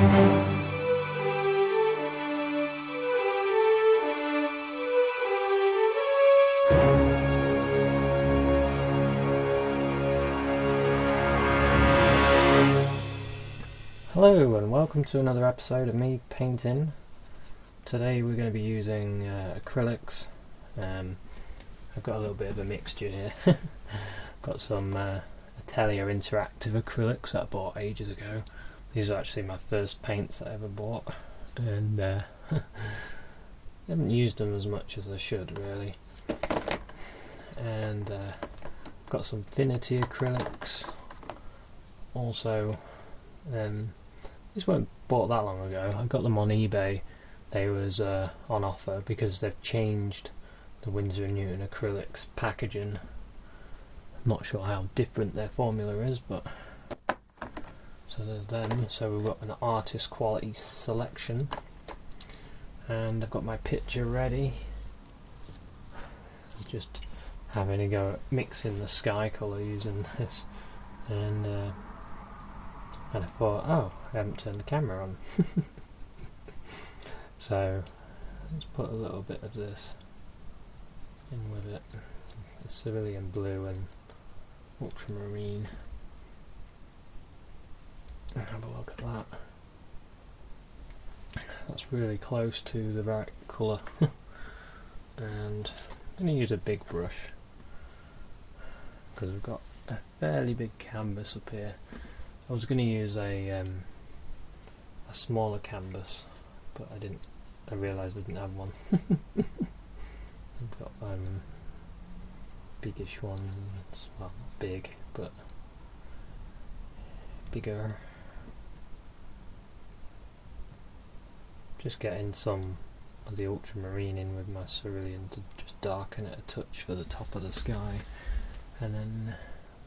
Hello and welcome to another episode of me painting. Today we're going to be using acrylics. I've got a little bit of a mixture here. Got some Atelier Interactive acrylics that I bought ages ago. These are actually my first paints that I ever bought, and I haven't used them as much as I should really. And got some Finity acrylics. Also, these weren't bought that long ago. I got them on eBay. They was on offer because they've changed the Winsor & Newton acrylics packaging. I'm not sure how different their formula is, but so there's them. So we've got an artist quality selection, and I've got my picture ready. I'm just having a go at mixing the sky colour using this, and I thought, oh, I haven't turned the camera on. So let's put a little bit of this in with it. The Cerulean Blue and Ultramarine. And have a look at that. That's really close to the right colour. And I'm going to use a big brush because we've got a fairly big canvas up here. I was going to use a smaller canvas, but I realised I didn't have one. I've got biggish ones, well not big, but bigger. Just getting some of the ultramarine in with my cerulean to just darken it a touch for the top of the sky, and then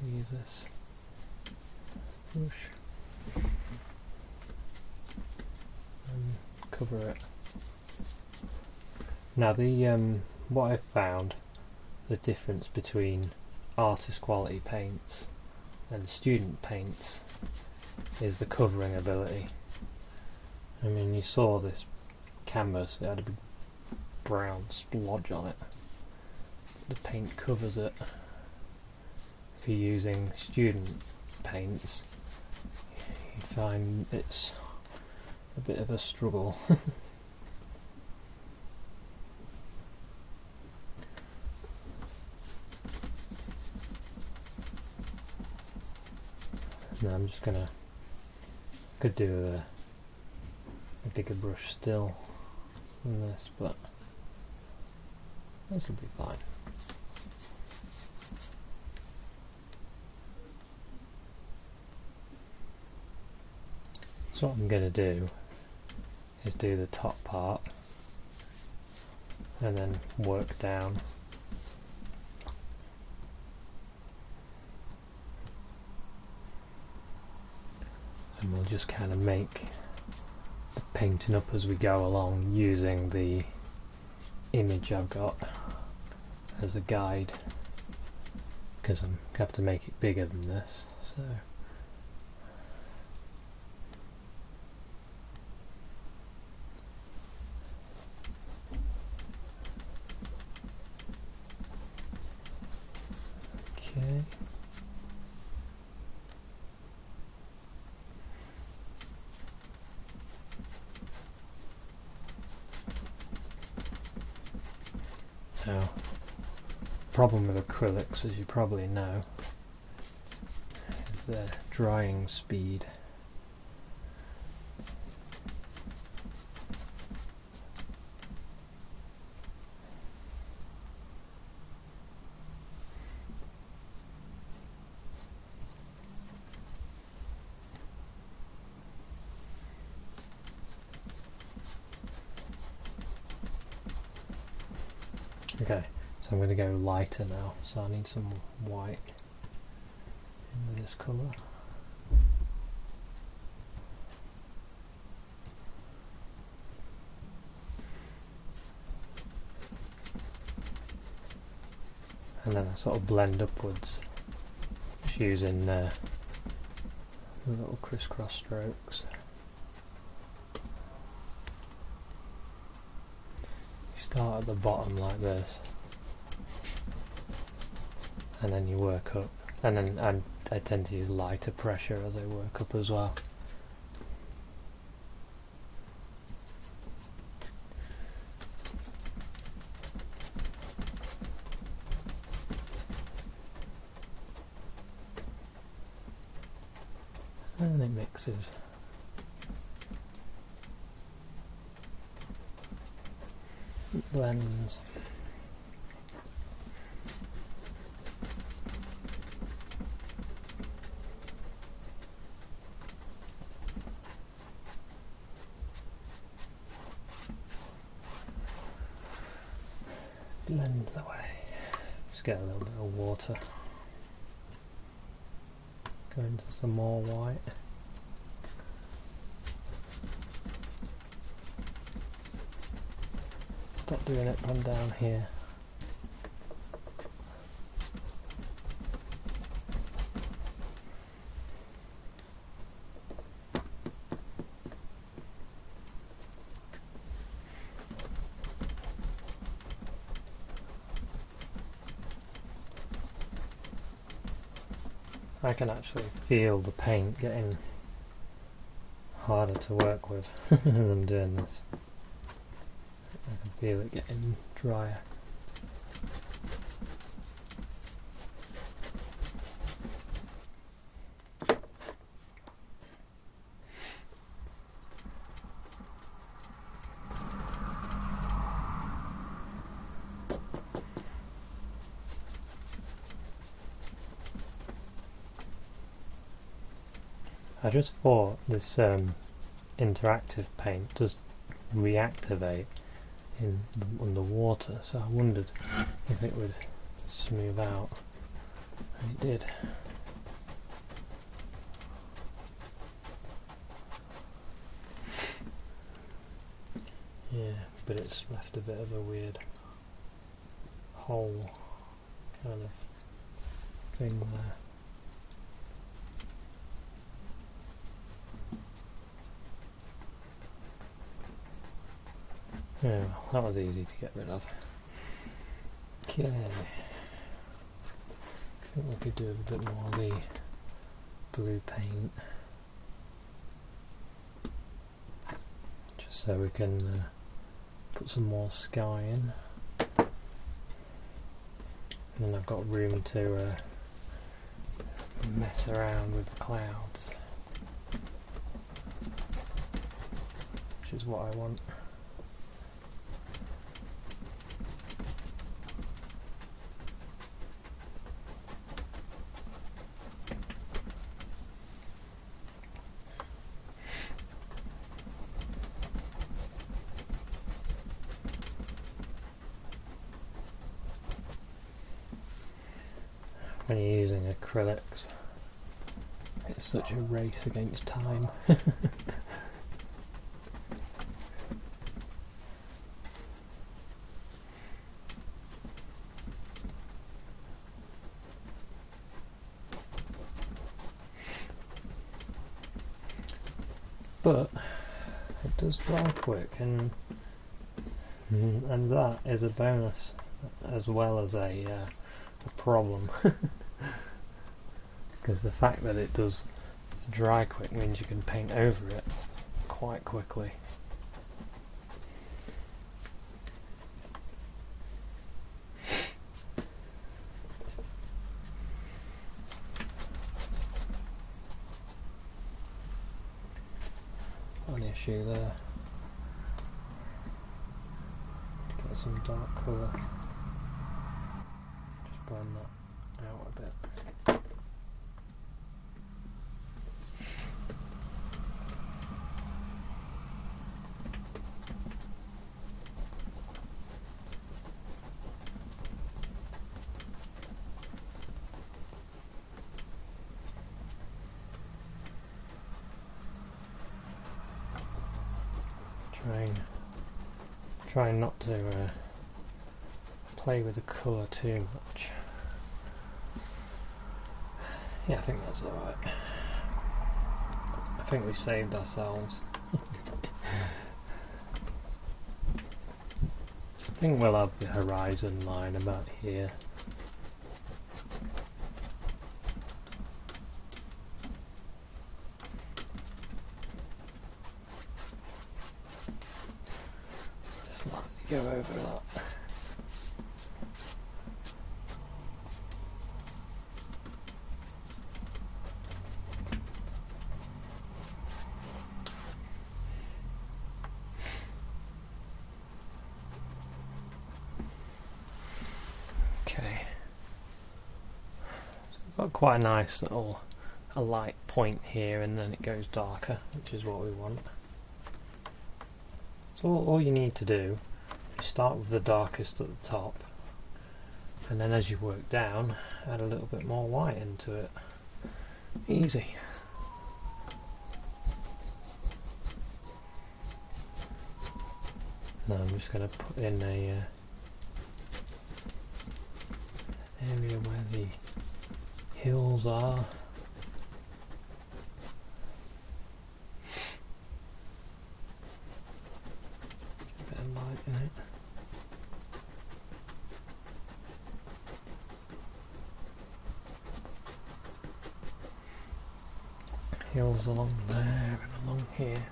we use this. And cover it. Now what I've found, the difference between artist quality paints and student paints is the covering ability. I mean, you saw this canvas, it had a big brown splodge on it. The paint covers it. If you're using student paints, you find it's a bit of a struggle. Now I'm just gonna, could do a bigger brush still than this, but this will be fine. So what I'm going to do is do the top part and then work down. And we'll just kind of make the painting up as we go along using the image I've got as a guide, because I'm going to have to make it bigger than this. So okay. Now, the problem with acrylics, as you probably know, is their drying speed. Okay, so I'm going to go lighter now, so I need some white in this colour. And then I sort of blend upwards, just using the little crisscross strokes. start at the bottom like this, and then you work up, and then I tend to use lighter pressure as I work up as well. And it mixes. Blends. Blends away. Just get a little bit of water. Go into some more white. Stop doing it from down here. I can actually feel the paint getting harder to work with as I'm doing this. I can feel it getting drier. I just thought this interactive paint does reactivate in underwater, so I wondered if it would smooth out, and it did. Yeah, but it's left a bit of a weird hole kind of thing there. Yeah, that was easy to get rid of. Okay, I think we could do a bit more of the blue paint, just so we can put some more sky in, and then I've got room to mess around with the clouds, which is what I want. When you're using acrylics, it's such a race against time. But it does dry quick, and that is a bonus as well as a problem, because the fact that it does dry quick means you can paint over it quite quickly. An issue there. Get some dark colour. Just blend that out a bit. Trying not to play with the colour too much. Yeah, I think that's alright. I think we saved ourselves. I think we'll have the horizon line about here. Just lightly go over that. Got quite a nice little light point here, and then it goes darker, which is what we want. So all you need to do is start with the darkest at the top, and then as you work down, add a little bit more white into it. Easy. Now I'm just going to put in a area where the hills are. A bit of light in it. Hills along there and along here.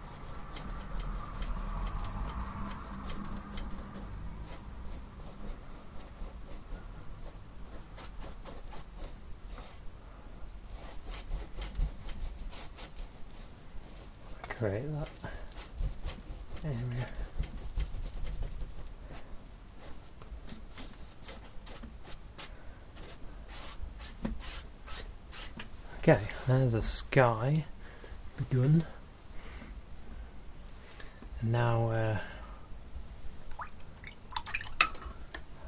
Create that area. Okay, there's a sky begun, and now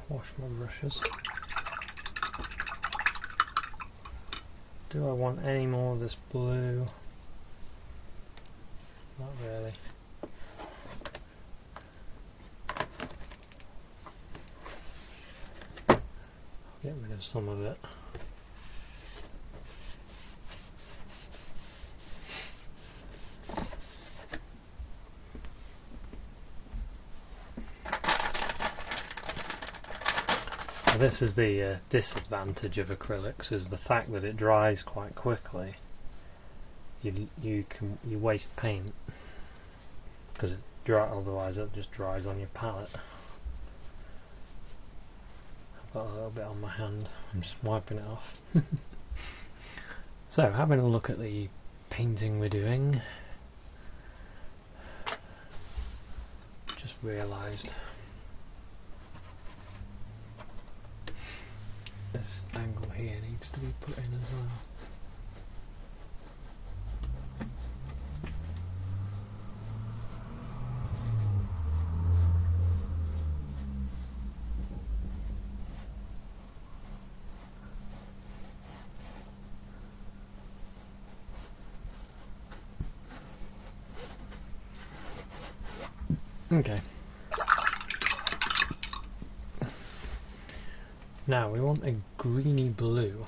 wash my brushes. Do I want any more of this blue? Not really. I'll get rid of some of it. Now this is the disadvantage of acrylics, is the fact that it dries quite quickly. You waste paint because otherwise it just dries on your palette. I've got a little bit on my hand, I'm just wiping it off. So having a look at the painting we're doing, just realised this angle here needs to be put in as well. Okay. Now we want a greeny blue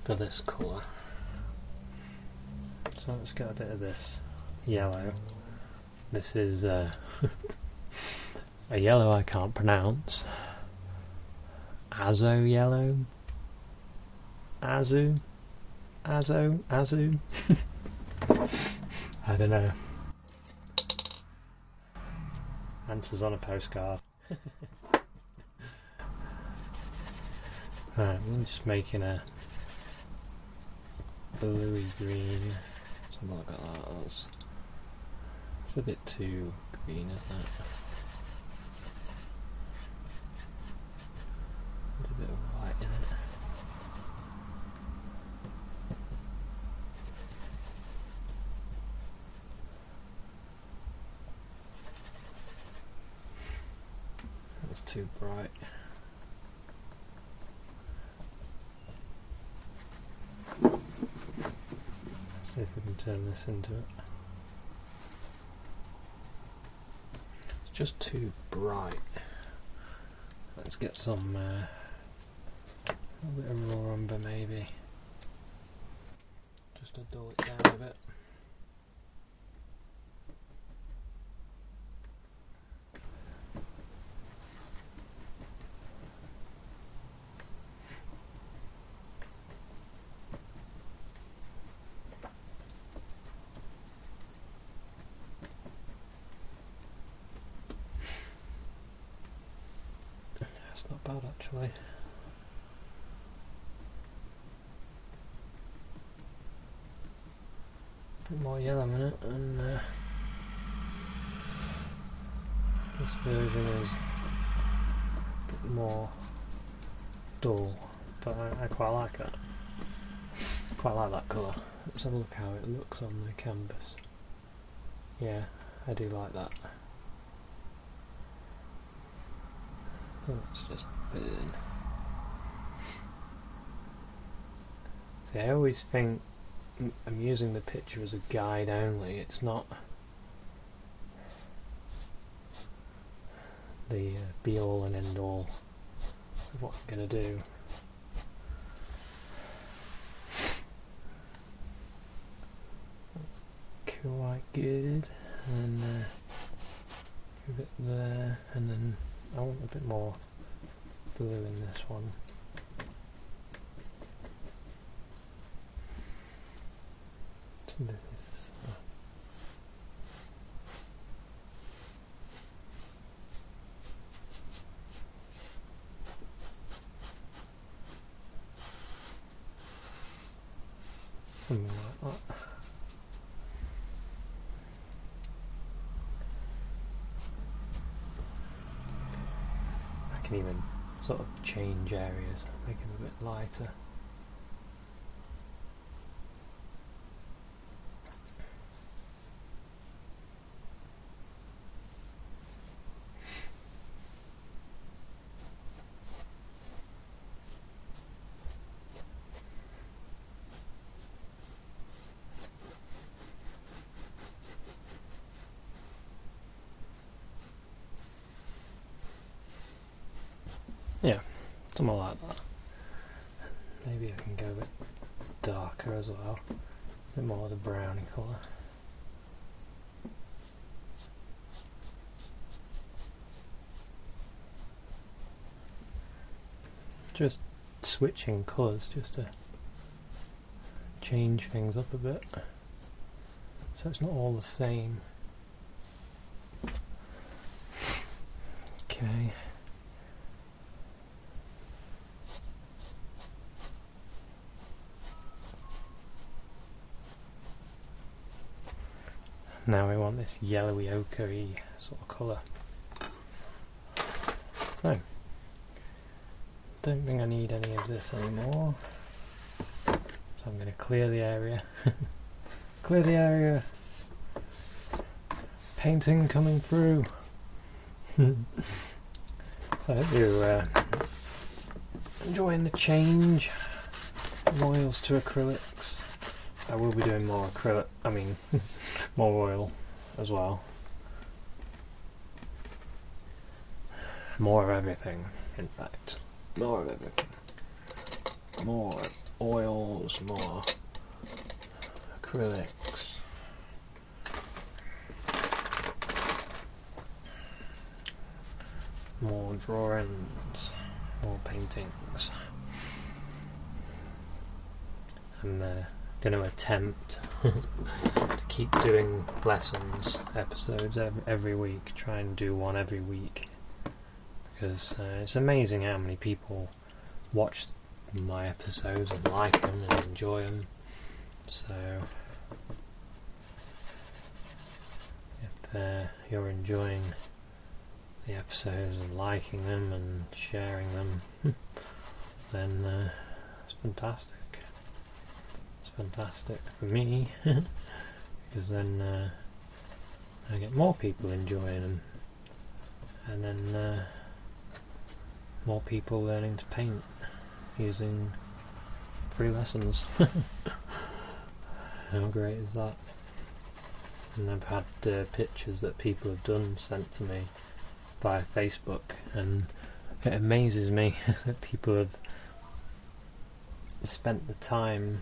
for this colour. So let's get a bit of this yellow. This is a yellow I can't pronounce. Azo Yellow? Azo? I don't know. Answers on a postcard. Right, I'm just making a bluey green. Let's have a look at that. It's a bit too green, isn't it? There's a bit of white in it. That's too bright. See if we can turn this into it. It's just too bright. Let's get some a little bit of raw umber maybe, just to dull it down a bit. That's not bad actually. A bit more yellow in it, and this version is a bit more dull, but I quite like it. Quite like that colour. Let's have a look how it looks on the canvas. Yeah, I do like that. Let's just burn. See, I always think I'm using the picture as a guide only. It's not the be all and end all of what I'm going to do. That's quite good. And give it there, and then I want a bit more blue in this one. So this is something like that. I can even sort of change areas, make them a bit lighter. Yeah, something like that. Maybe I can go a bit darker as well, a bit more of the browny colour. Just switching colours just to change things up a bit, so it's not all the same. Okay. Now we want this yellowy ochre-y sort of colour. So, don't think I need any of this anymore. So I'm going to clear the area. Clear the area! Painting coming through! So I hope you're enjoying the change from oils to acrylics. I will be doing more acrylic, more oil as well. More of everything, in fact. More of everything. More oils, more acrylics. More drawings, more paintings. I'm going to attempt to keep doing lessons episodes every week, try and do one every week, because it's amazing how many people watch my episodes and like them and enjoy them. So if you're enjoying the episodes and liking them and sharing them, then it's fantastic. Fantastic for me, because then I get more people enjoying them, and then more people learning to paint using free lessons. How great is that? And I've had pictures that people have done sent to me via Facebook, and it amazes me that people have spent the time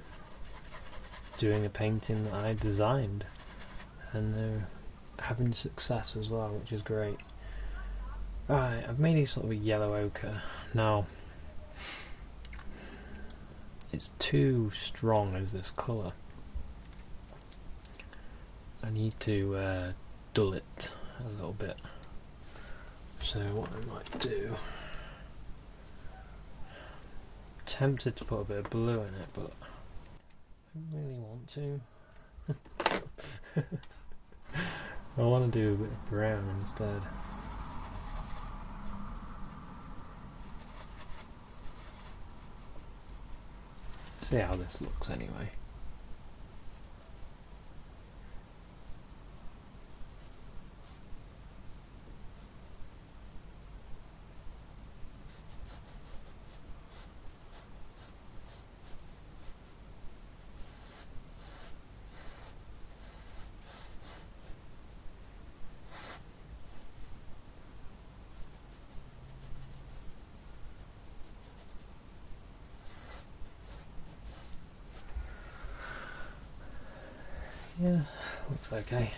doing a painting that I designed, and they're having success as well, which is great. Right, I've made it sort of a yellow ochre. Now, it's too strong as this colour. I need to dull it a little bit. So what I might do tempted to put a bit of blue in it, but I don't really want to. I want to do a bit of brown instead. See how this looks anyway. Yeah, looks okay.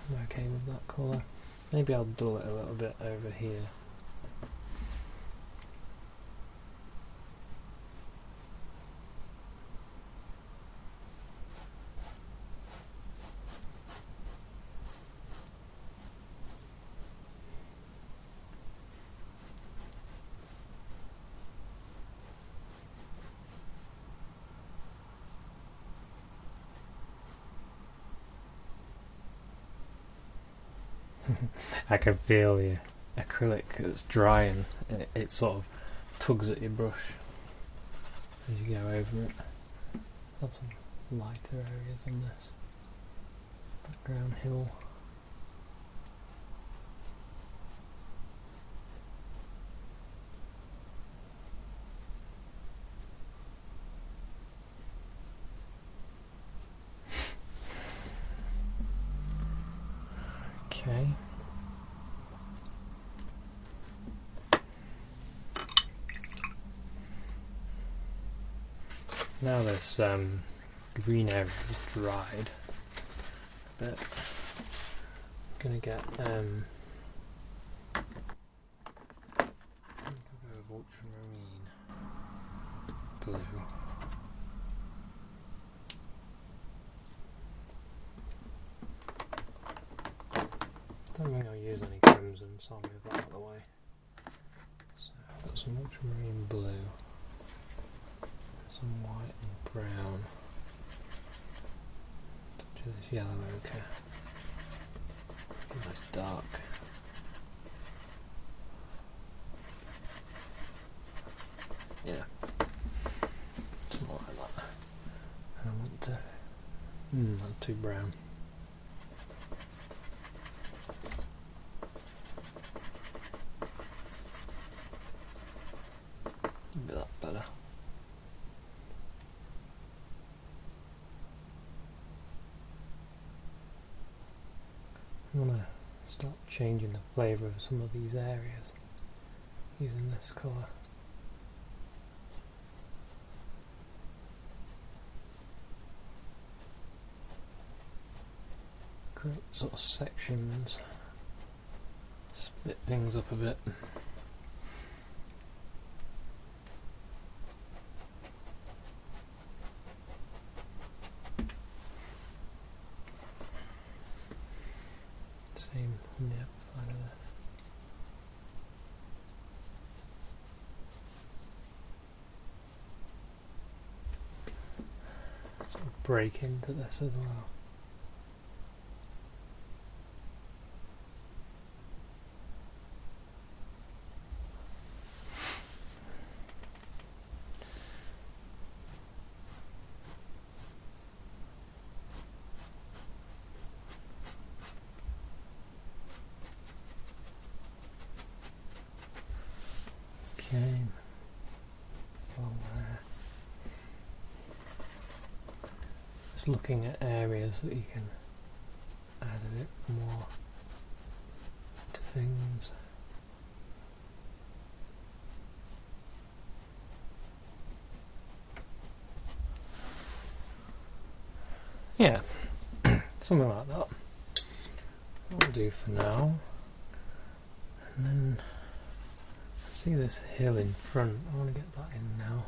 I'm okay with that colour. Maybe I'll dull it a little bit over here. I can feel the acrylic that's drying, and it sort of tugs at your brush as you go over it. Have some lighter areas on this background hill. Okay. Now this green area is dried a bit. I'm gonna get a bit of ultramarine blue. I don't think I'll use any crimson, so I'll move that out of the way. So I've got some ultramarine blue, some white and brown, touch of this yellow ochre, nice dark. Yeah, something like that. I don't want to, not too brown. A bit better. I want to start changing the flavour of some of these areas using this colour. Create sort of sections, split things up a bit. Same on the outside of this. Sort of break into this as well. Okay, well, just looking at areas that you can add a bit more to things. Yeah, something like that. That'll do for now. And then see this hill in front, I want to get that in now.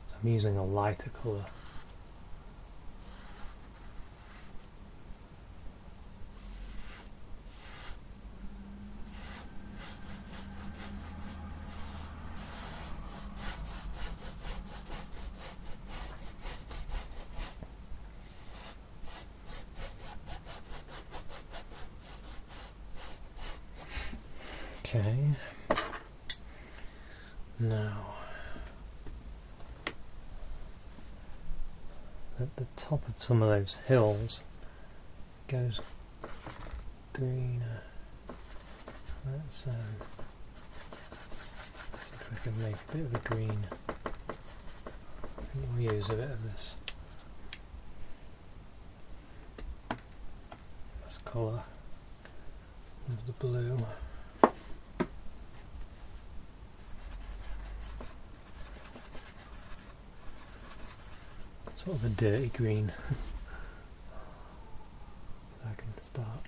So I'm using a lighter colour. Okay. Now, at the top of some of those hills goes greener. Let's see if we can make a bit of a green. I think we'll use a bit of this colour of the blue. Sort of a dirty green. So I can start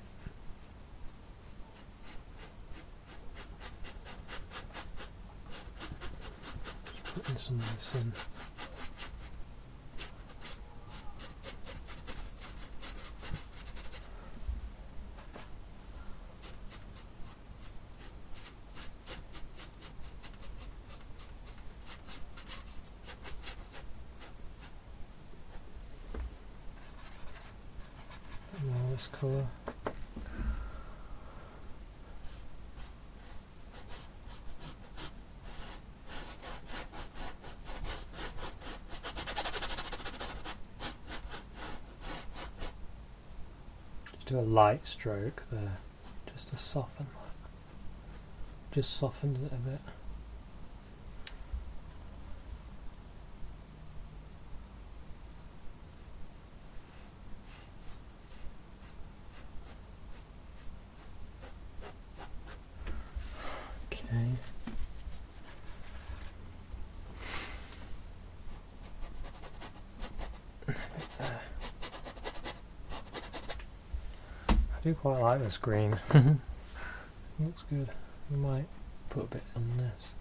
just putting some of this in. This colour. Just do a light stroke there, just to soften that. Just softens it a bit. I do quite like this green. Looks good. I might put a bit on this.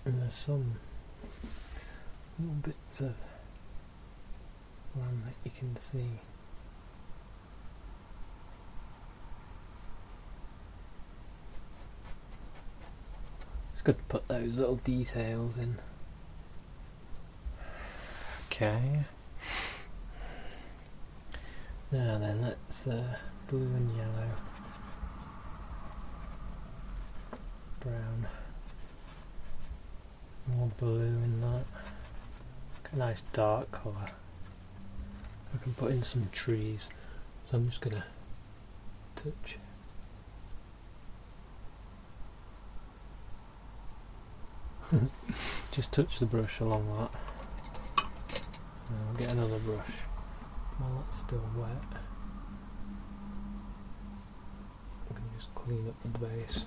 And there's some little bits of land that you can see. It's good to put those little details in. Okay. Now then, let's blue and yellow, brown, more blue in that. A nice dark colour. I can put in some trees, so I'm just gonna touch. Just touch the brush along that. And I'll get another brush while it's still wet. I can just clean up the base.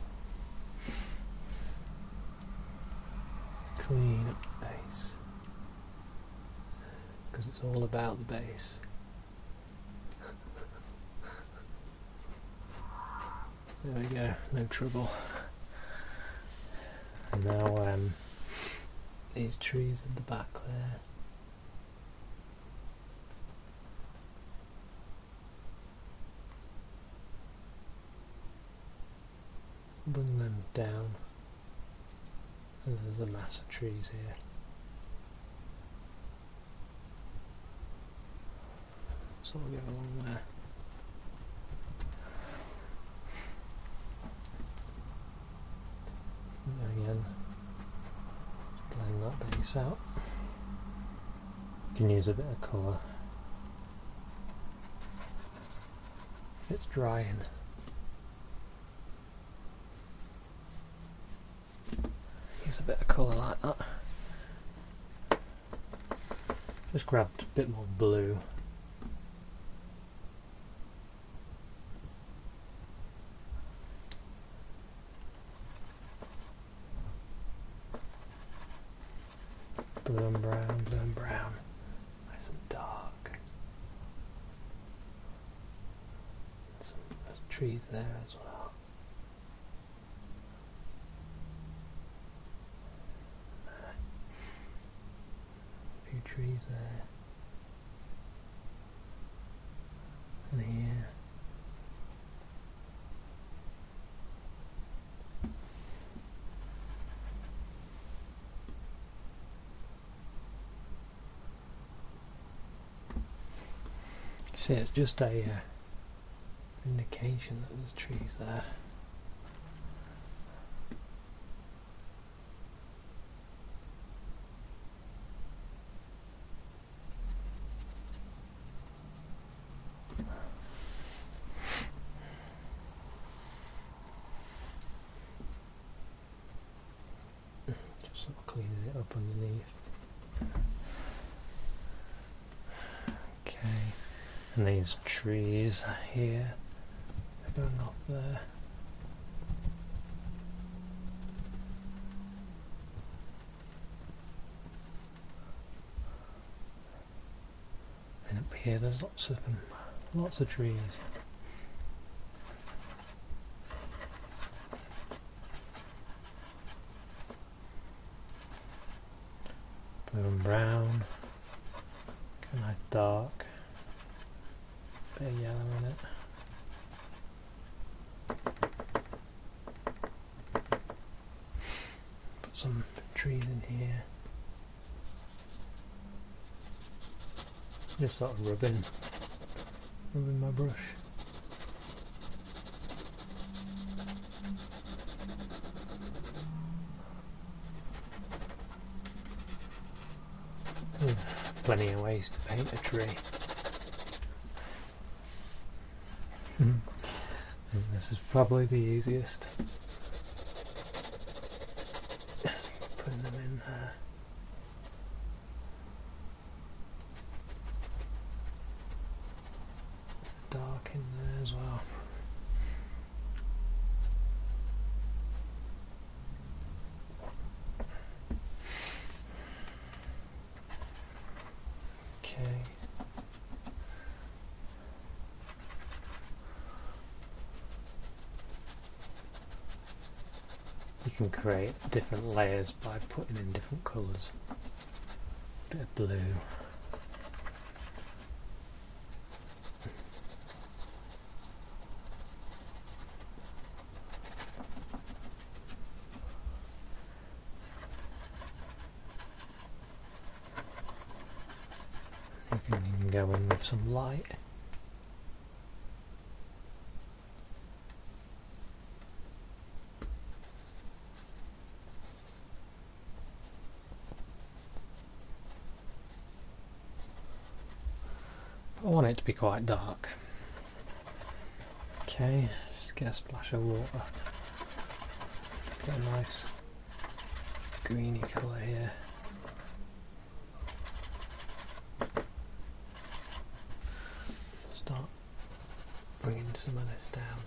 Clean up the base. Because it's all about the base. There we go, no trouble. And now these trees at the back there. Bring them down. And there's a mass of trees here. So we'll go along there. And again, just blend that base out. You can use a bit of colour. It's drying. Use a bit of colour like that. Just grabbed a bit more blue. Blue and brown, blue and brown. Nice and dark. There's trees there as well. A few trees there. And here. See, it's just a indication that there's trees there. Just sort of cleaning it up underneath. Okay, and these trees here, they're going off there. And up here there's lots of them, lots of trees. Blue and brown, kind of dark, bit of yellow in it. Put some trees in here. Just sort of rubbing my brush. There's plenty of ways to paint a tree. And this is probably the easiest. Putting them in there. Dark in there as well. Okay. You can create different layers by putting in different colours. Bit of blue. You can even go in with some light. I want it to be quite dark. Okay, just get a splash of water. Get a nice greeny colour here. Start bringing some of this down.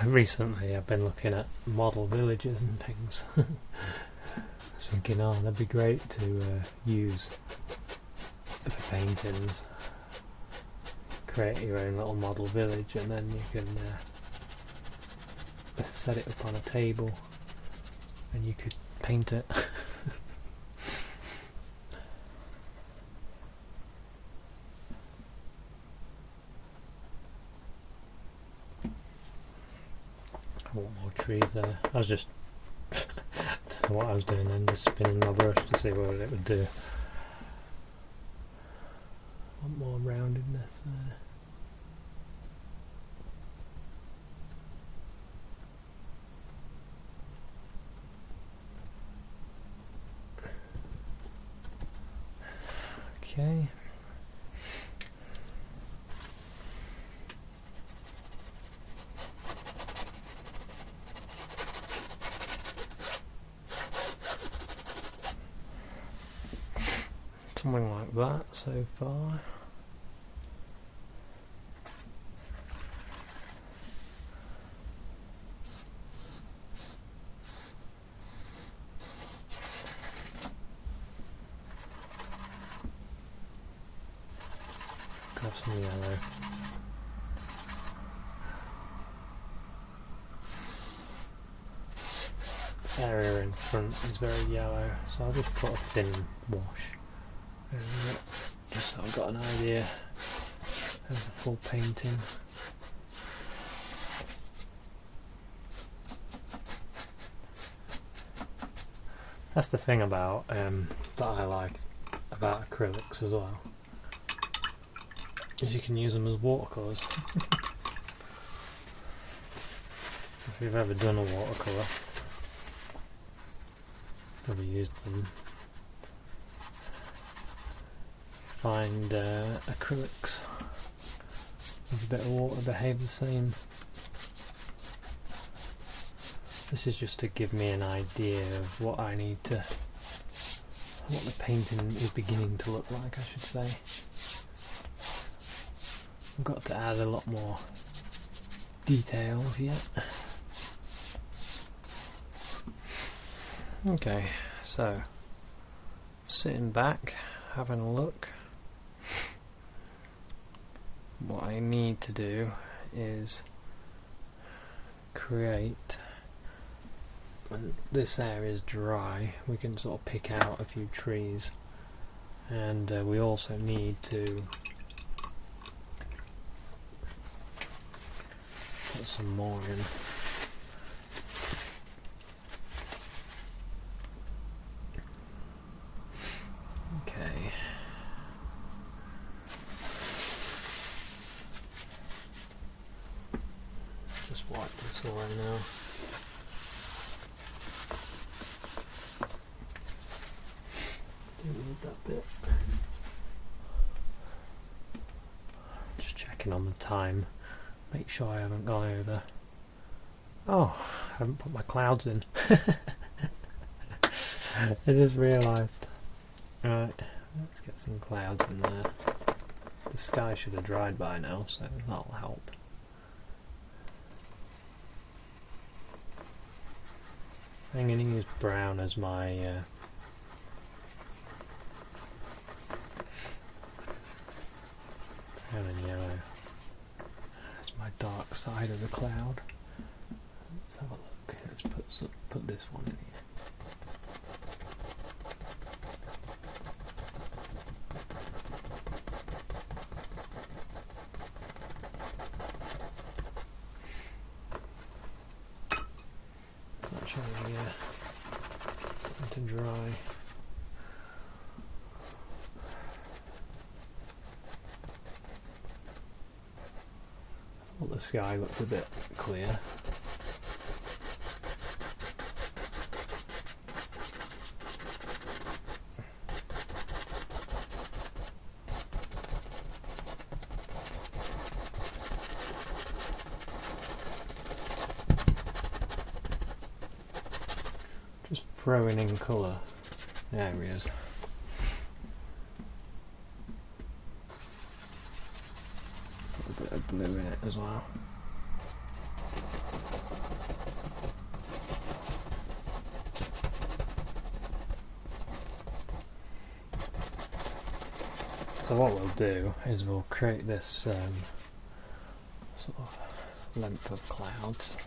Recently I've been looking at model villages and things. I was thinking, oh, that'd be great to use for paintings. Create your own little model village and then you can set it up on a table and you could paint it. I want more trees there. I was just don't know what I was doing then, just spinning my brush to see what it would do. Want more roundedness there. Okay. Something like that so far. Got some yellow. This area in front is very yellow, so I'll just put a thin wash. Just so I've got an idea of the full painting. That's the thing about that I like about acrylics as well, is you can use them as watercolours. So if you've ever done a watercolour, ever used them, find acrylics with a bit of water behave the same. This is just to give me an idea of what I need to, what the painting is beginning to look like, I should say. I've got to add a lot more details yet. Okay, so sitting back, having a look. What I need to do is create, when this area is dry, we can sort of pick out a few trees, and we also need to put some more in. Okay. Just wipe this away now. Don't need that bit. Just checking on the time. Make sure I haven't gone over. Oh, I haven't put my clouds in. I just realised. Right, let's get some clouds in there. The sky should have dried by now, so that'll help. I'm going to use brown as my brown and yellow. That's my dark side of the cloud. Let's have a look. Let's put this one in here. Something to dry. Well, the sky looks a bit clear. Just throwing in colour areas. Put a bit of blue in it as well. So what we'll do is we'll create this sort of length of clouds.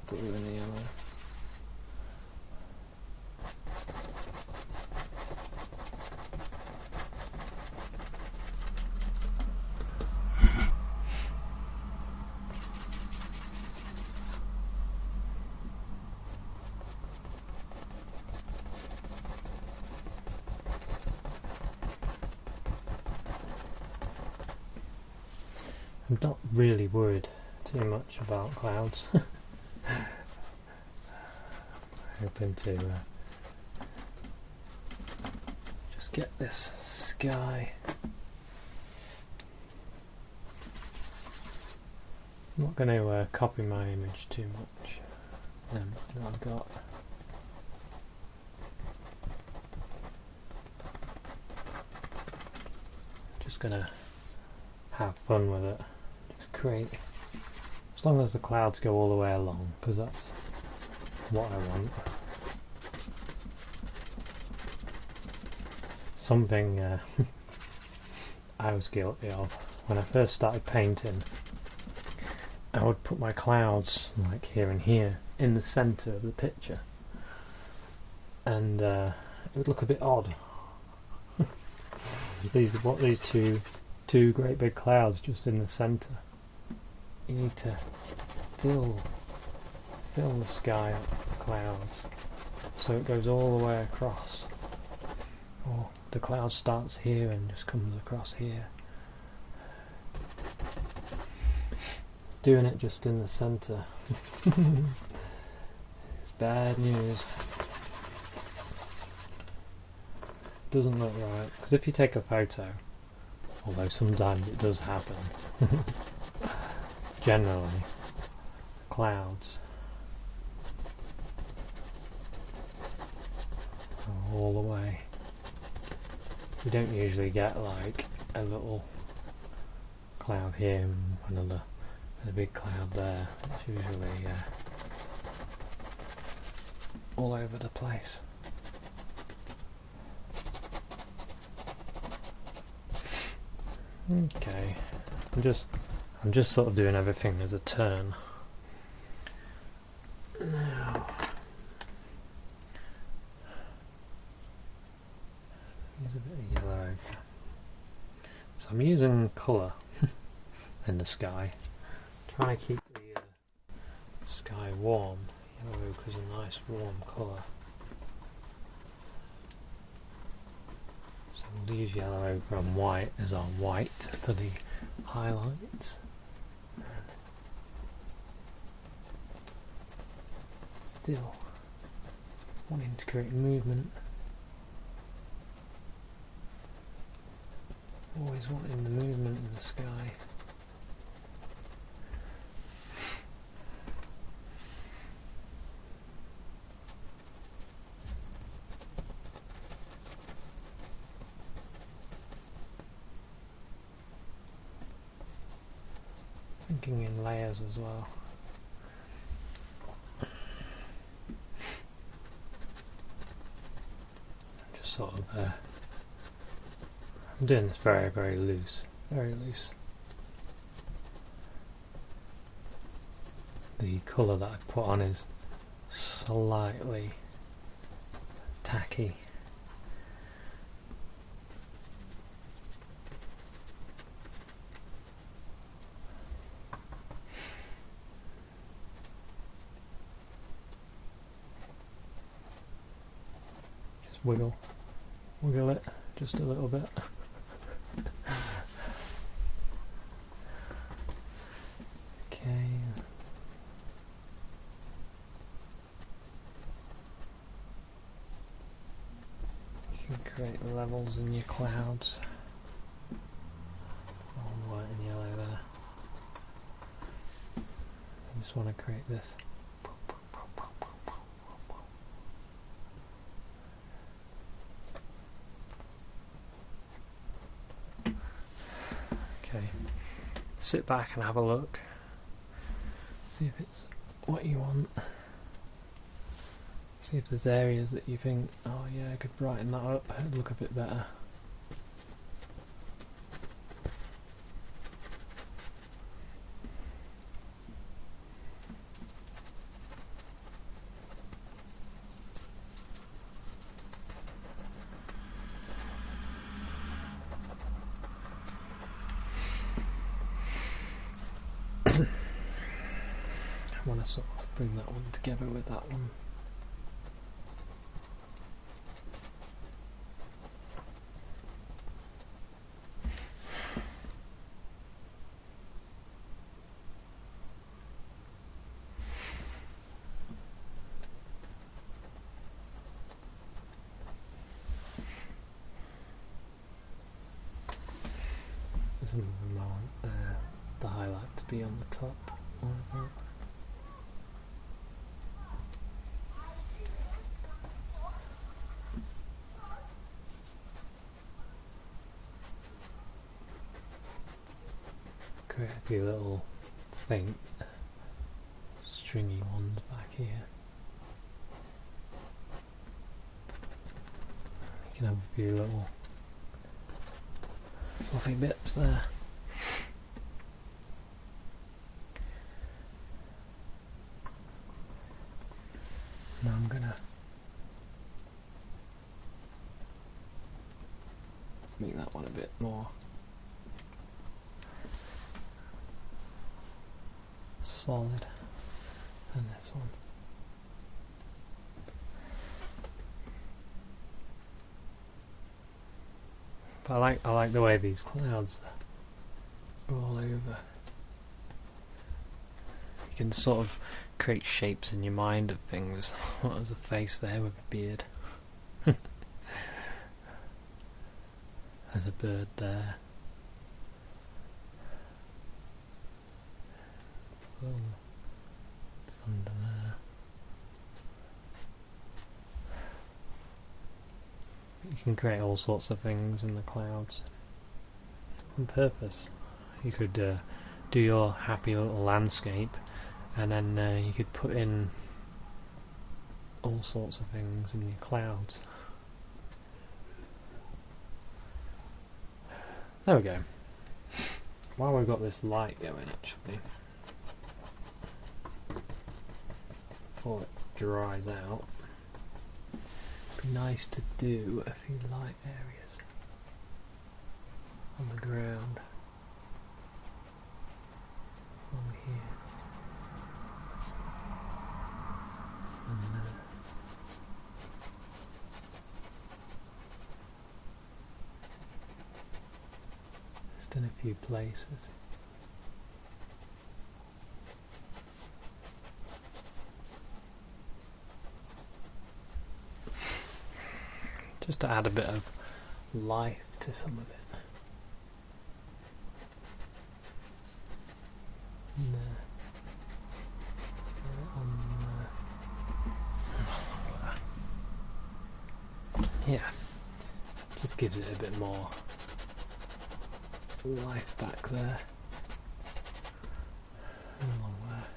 Blue and the yellow. I'm not really worried too much about clouds. Hoping to just get this sky. I'm not going to copy my image too much. I've got. Just going to have fun with it. Just create, as long as the clouds go all the way along, because that's what I want. Something I was guilty of when I first started painting. I would put my clouds like here and here in the centre of the picture, and it would look a bit odd. these two great big clouds just in the centre. You need to fill the sky up with clouds so it goes all the way across. Or the cloud starts here and just comes across here. Doing it just in the centre. It's bad news. Doesn't look right, because if you take a photo, although sometimes it does happen, generally clouds are all the way. You don't usually get like a little cloud here and another and a big cloud there. It's usually all over the place. Okay, I'm just sort of doing everything as a turn. Now, use a bit of yellow. So I'm using colour in the sky, trying to keep the sky warm. Yellow is a nice warm colour. We'll use yellow over on white as our white for the highlights. And still wanting to create movement. Always wanting the movement in the sky. Thinking in layers as well. Just sort of I'm doing this very, very loose. Very loose. The colour that I put on is slightly tacky. Wiggle it just a little bit. Okay. You can create levels in your clouds. All white and yellow there. You just want to create this. Sit back and have a look, see if it's what you want, see if there's areas that you think, oh yeah, I could brighten that up, it'd look a bit better. I want to sort of bring that one together with that one. Some of them I want the highlight to be on the top. Like that. Create a few little faint stringy ones back here. You can have a few little fluffy bits there. Now I'm gonna make that one a bit more solid than this one. But I like the way these clouds are all over. You can sort of create shapes in your mind of things. What was a face there with a beard? There's a bird there. Oh, under there. You can create all sorts of things in the clouds on purpose. You could do your happy little landscape, and then you could put in all sorts of things in your clouds. There we go. While we've got this light going, actually, before it dries out, it'd be nice to do a few light areas on the ground. Over here. And there. Just in a few places. Just to add a bit of life to some of it. And, yeah, just gives it a bit more life back there. Along there.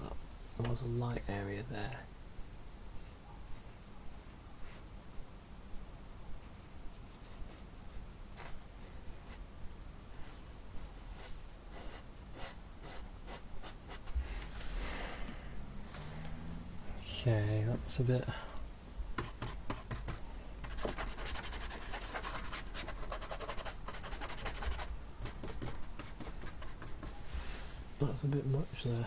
Well, that was a light area there. Okay, that's a bit. That's a bit much there.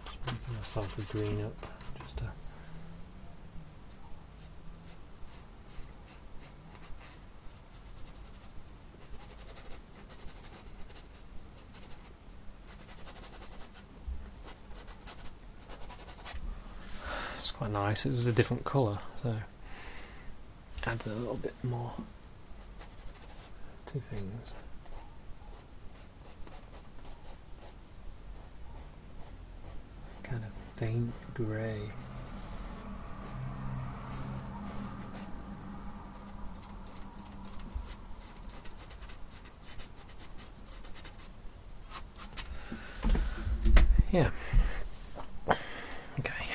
Just making myself a green up, just to. It's quite nice. It was a different colour, so adds a little bit more to things. Kind of faint grey. Yeah. Okay.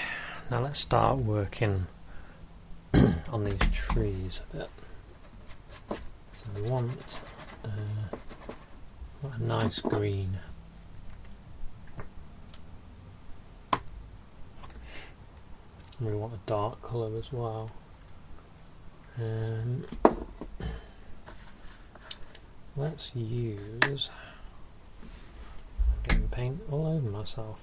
Now let's start working on these trees a bit. So we want a nice green. We want a dark colour as well. Let's use. I'm getting paint all over myself.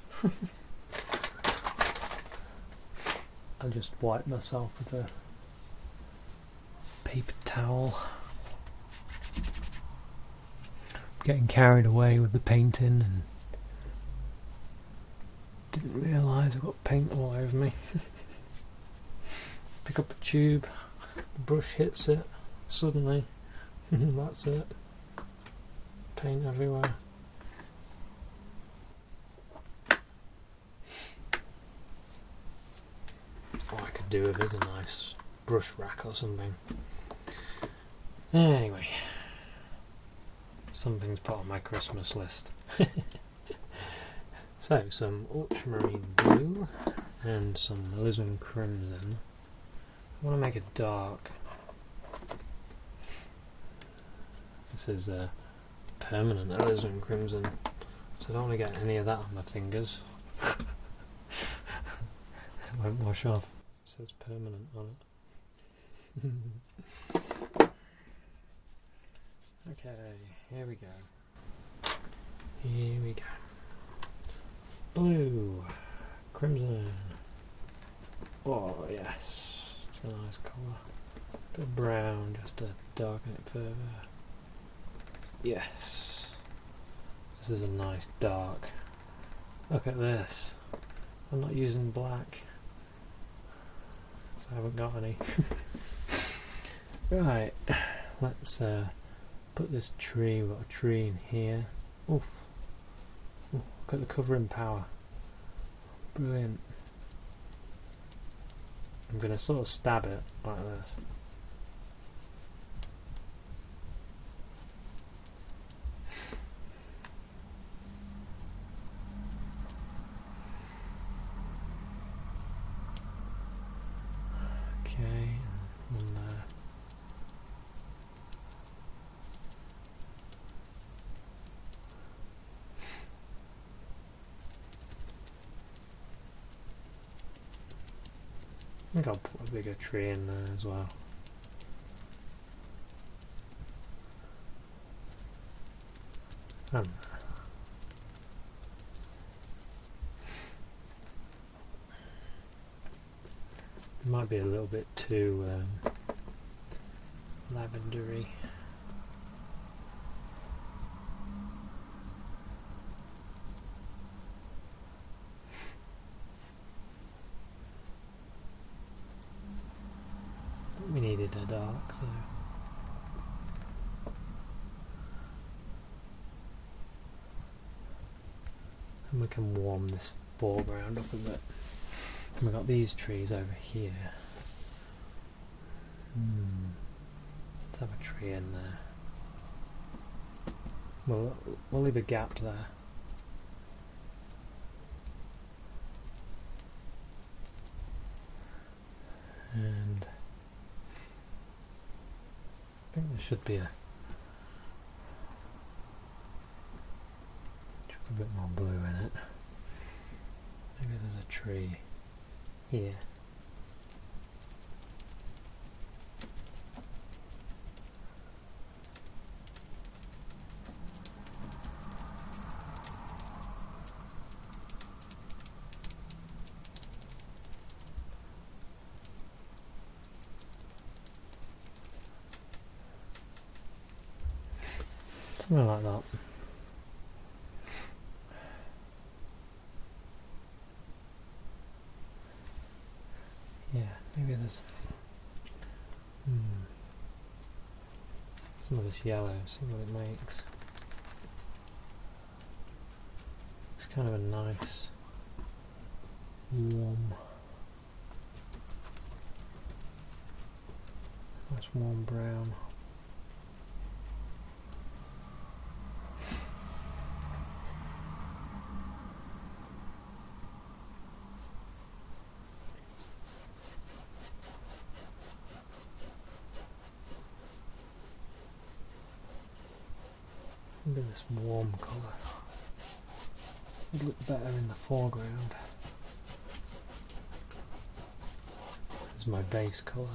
I'll just wipe myself with a paper towel. Getting carried away with the painting and didn't realise I got paint all over me. Pick up a tube, the brush hits it, suddenly, that's it. Paint everywhere. What I could do with is a nice brush rack or something. Anyway, something's put on my Christmas list. So, some Ultramarine Blue and some Alizarin Crimson. I want to make it dark. This is a permanent Alizarin Crimson, so I don't want to get any of that on my fingers. It won't wash off. It says permanent on it. Okay, here we go. Here we go. Blue, crimson. Oh yes, it's a nice colour. Bit of brown just to darken it further. Yes, this is a nice dark. Look at this. I'm not using black, so I haven't got any. Right, let's put this tree. We've got a tree in here. Oof. Ooh, look at the covering power. Brilliant. I'm going to sort of stab it like this. Okay, and there. I think I'll put a bigger tree in there as well. And it might be a little bit too lavendery. We needed a dark, so and we can warm this foreground up a bit. And we've got these trees over here. Let's have a tree in there. We'll leave a gap there. And I think there should be a bit more blue in it. Maybe there's a tree here. Something like that. Yeah, maybe there's some of this yellow, see what it makes. It's kind of a nice warm brown. Maybe this warm colour would look better in the foreground. This is my base colour.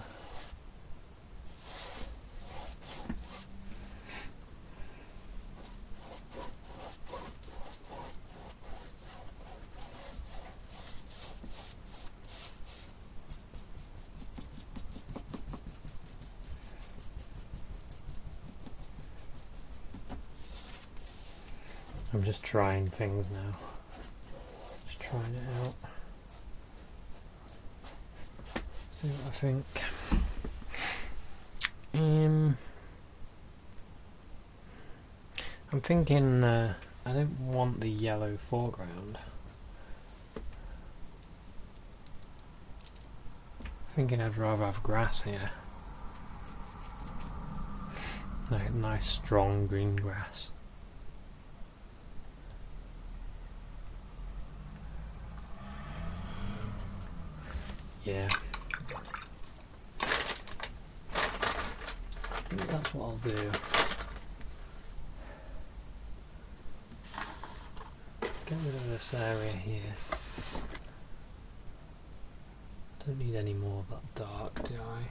I'm just trying things now. Just trying it out. See what I think. I'm thinking I don't want the yellow foreground. I'm thinking I'd rather have grass here. Like nice strong green grass. Yeah, I think that's what I'll do. Get rid of this area here. Don't need any more of that dark, do I?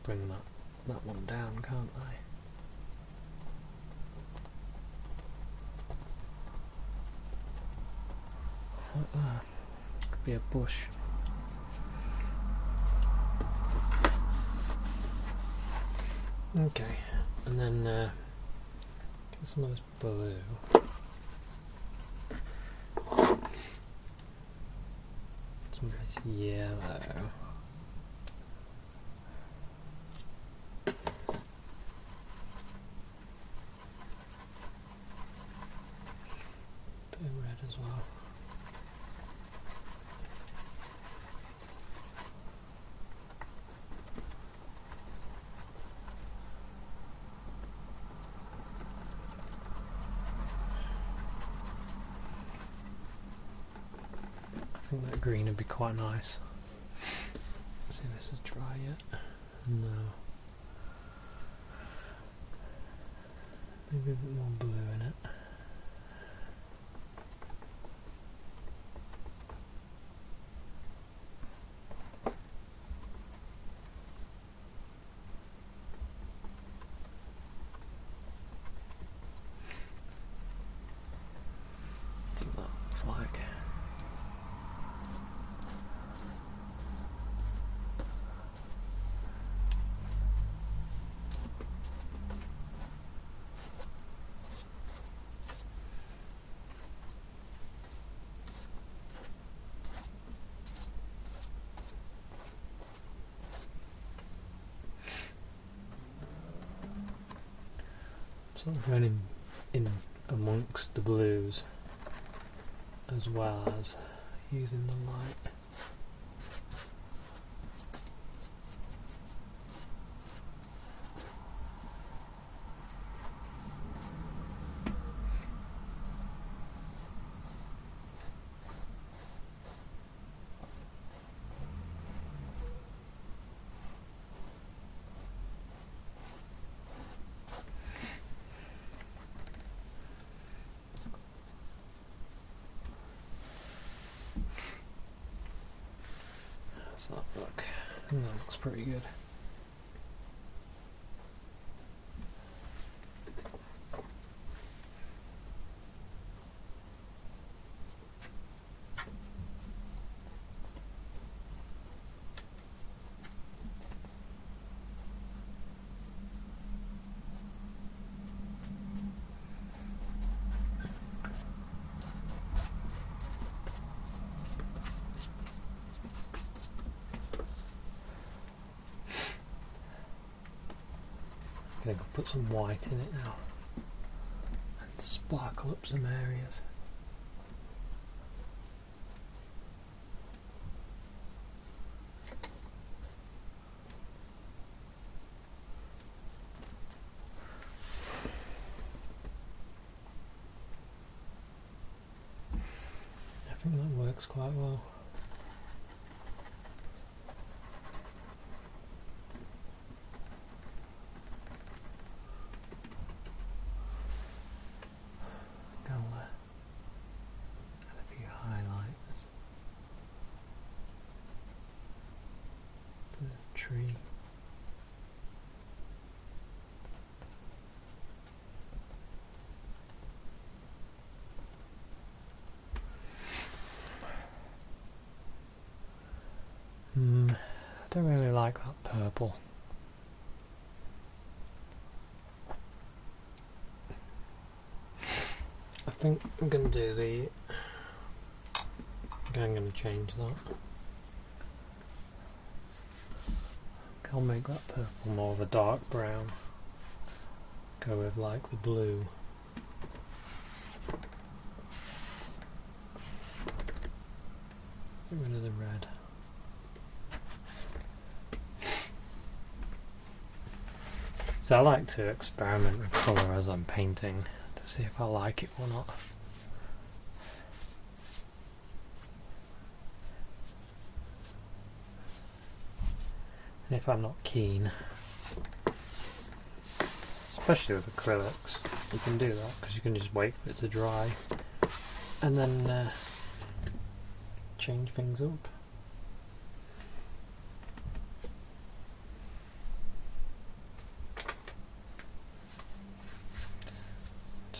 just bring that one down, can't I? Could be a bush. Okay, and then get some of this blue. Some of this yellow. Bit of red as well. I think that green would be quite nice. Let's see if this is dry yet. No. Maybe a bit more blue in it. That's what that looks like. Sort of going in amongst the blues as well as using the light. How's that look? I think that looks pretty good. I'm going to put some white in it now and sparkle up some areas. I think that works quite well. Tree. I don't really like that purple. I think I'm going to do the... I think I'm going to change that. I'll make that purple more of a dark brown. Go with like the blue. Get rid of the red. So I like to experiment with colour as I'm painting to see if I like it or not. And if I'm not keen, especially with acrylics, you can do that because you can just wait for it to dry and then change things up.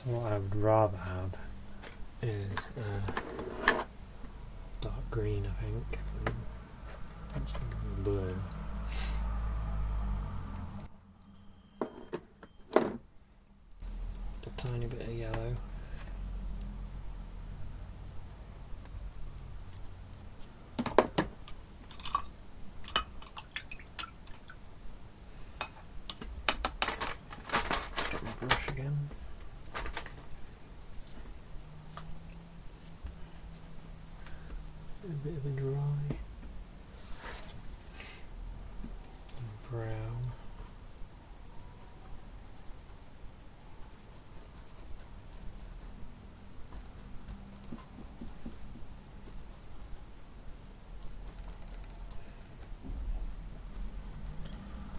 So what I would rather have is dark green, I think. That's blue. A tiny bit of yellow. Get my brush again. A bit of a dry. Brown.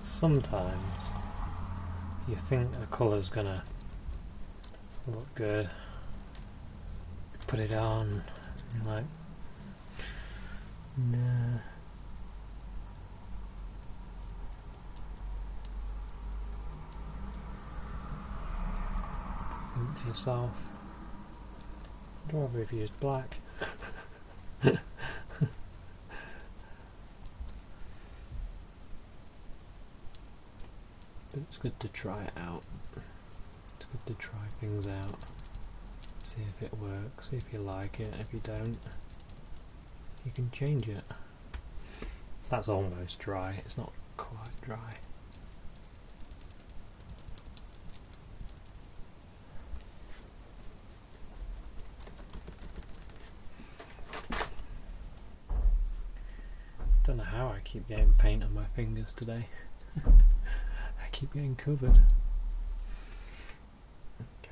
Sometimes you think a colour's gonna look good, put it on, and you're like, nah. Think to yourself, I'd rather have used black. But it's good to try it out. It's good to try things out. See if it works, see if you like it. If you don't, you can change it. That's almost dry, it's not quite dry. Don't know how I keep getting paint on my fingers today. I keep getting covered. Okay.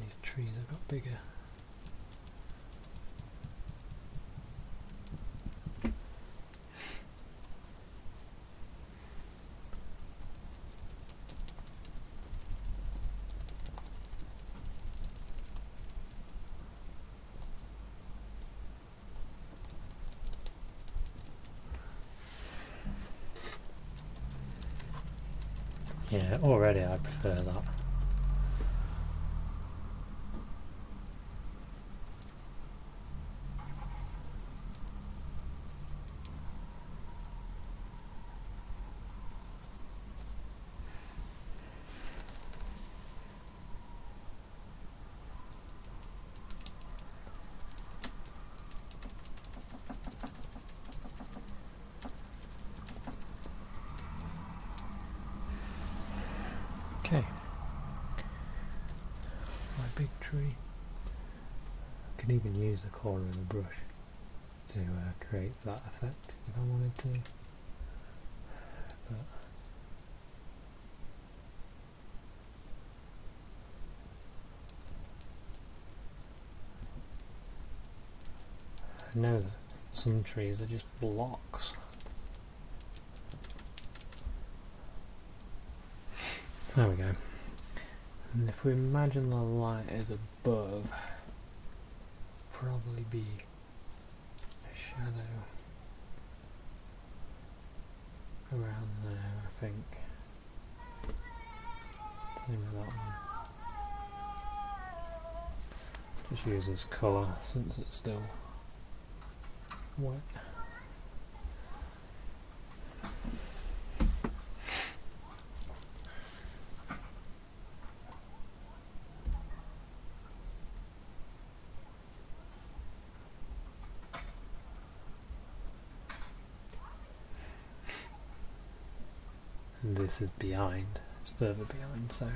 These trees have got bigger. Yeah, already I prefer that. Okay, my big tree. I can even use the corner of the brush to create that effect if I wanted to. But I know that some trees are just blocks. There we go. And if we imagine the light is above, probably be a shadow around there, I think. Same with that one. Just use this colour since it's still wet. And this is behind, it's further behind, so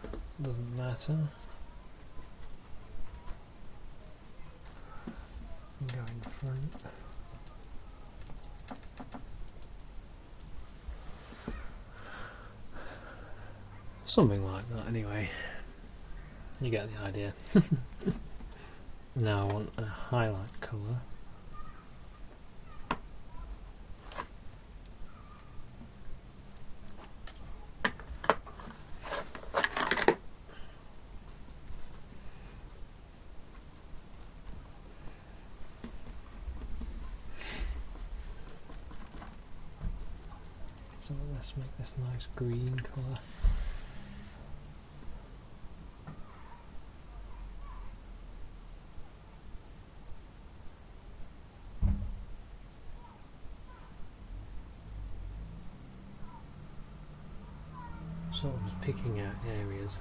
it doesn't matter. Go in front. Something like that anyway. You get the idea. Now I want a highlight colour. So let's make this nice green colour. Sort of just picking out areas.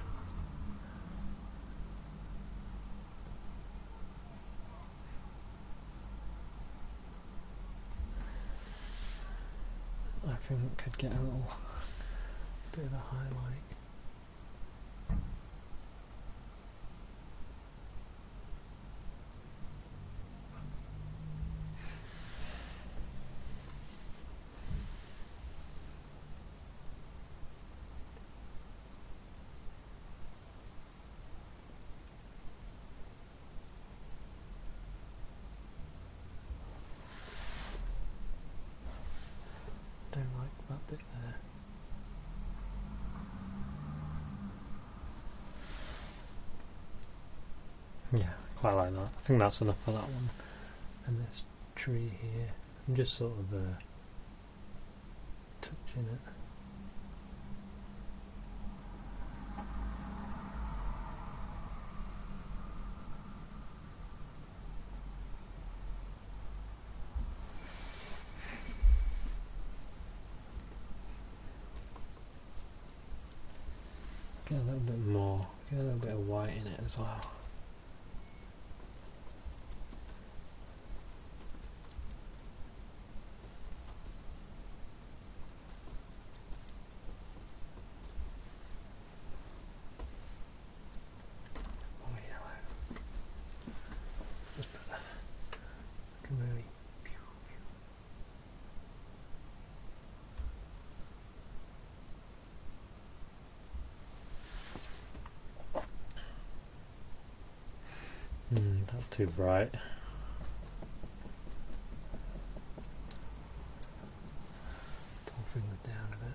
I think could get a little bit of a highlight. Don't like that bit there. Yeah, quite like that. I think that's enough for that one. And this tree here, I'm just sort of touching it. Get a little bit more, get a little bit of white in it as well. More yellow. Just put that. I can really. That's too bright. Toffing it down a bit.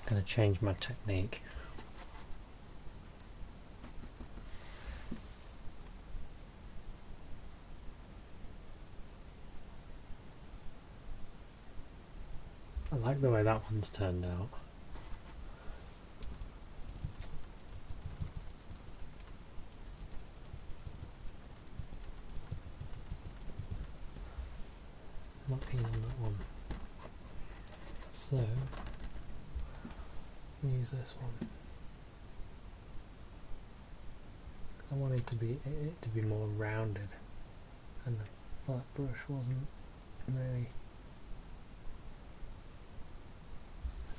Going to change my technique. I like the way that one's turned out. Not keen on that one. So use this one. I wanted it to be more rounded, and the flat brush wasn't really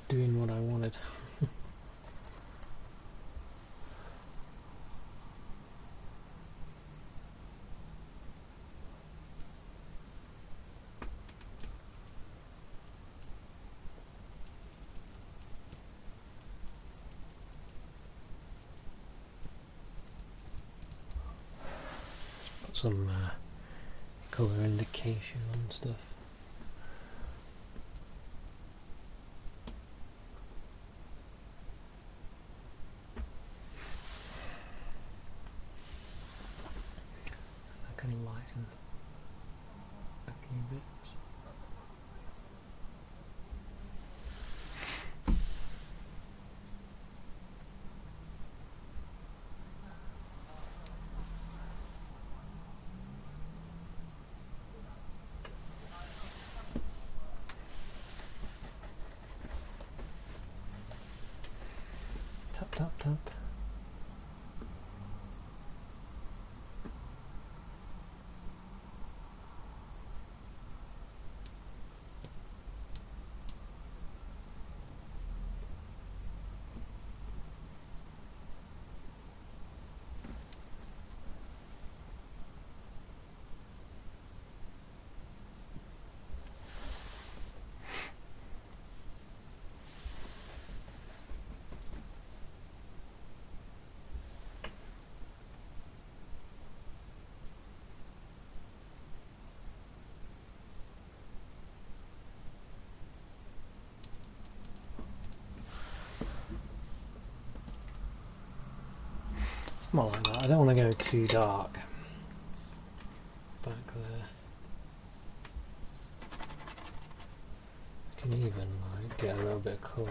doing what I wanted. Some colour indication on stuff. I can lighten a few bits. Tap, tap, tap. More like that. I don't want to go too dark back there. I can even like get a little bit of colour.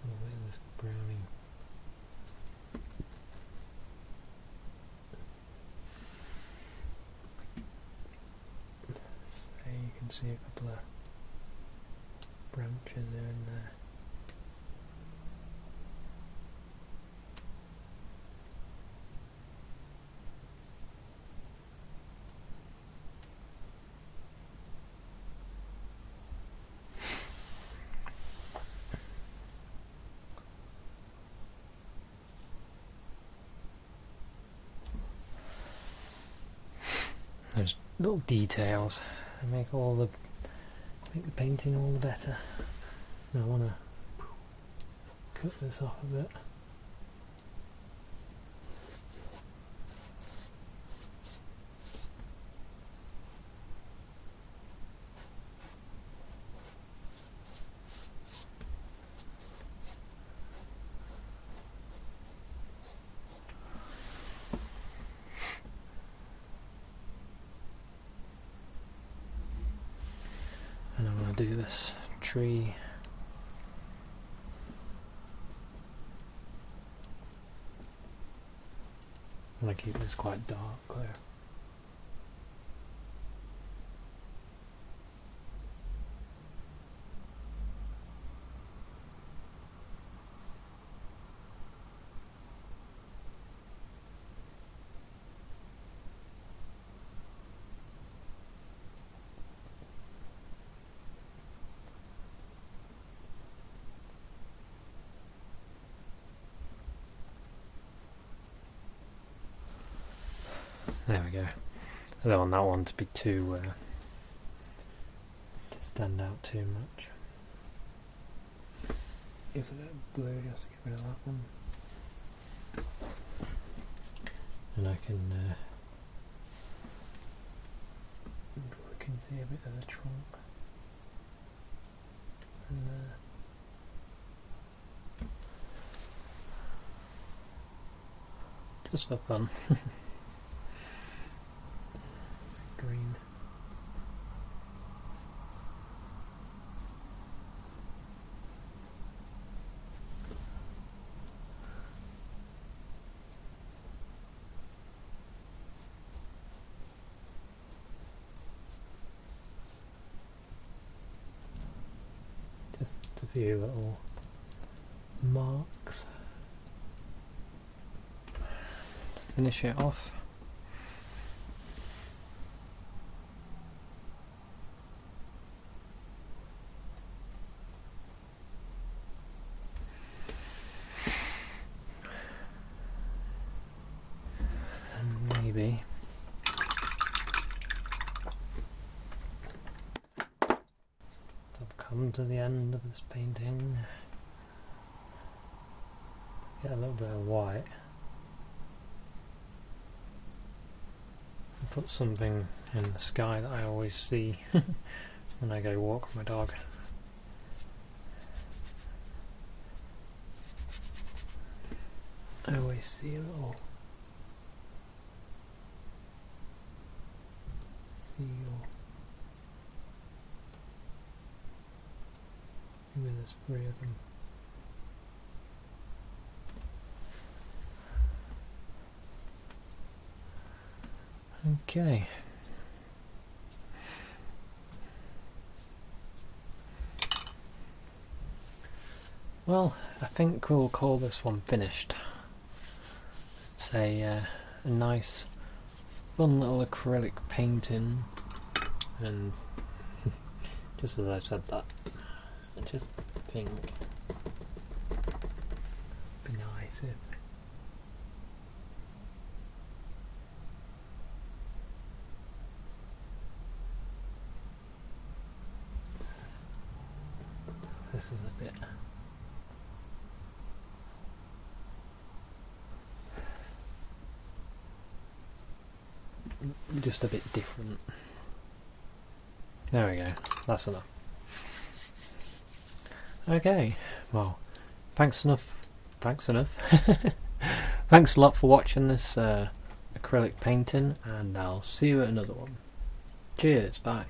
Oh, where's this browning? So you can see a couple of branches there and there. There's little details that make the painting all the better. Now I want to cut this off a bit. And I'm going to do this tree. I'm going to keep this quite dark clear. There we go. I don't want that one to be too to stand out too much. Use a bit of blue just to get rid of that one. And I can see a bit of the trunk. And just for fun. Green. Just a few little marks. Finish it off. Maybe I've come to the end of this painting. Get a little bit of white and put something in the sky that I always see when I go walk with my dog. I always see a little seal. Maybe there's 3 of them. Okay. Well, I think we'll call this one finished. It's a nice, fun little acrylic painting, and just as I said that, I just think it'd be nice if this is a bit just a bit different. There we go, that's enough. Okay, well, thanks enough. Thanks a lot for watching this acrylic painting, and I'll see you at another one. Cheers, bye.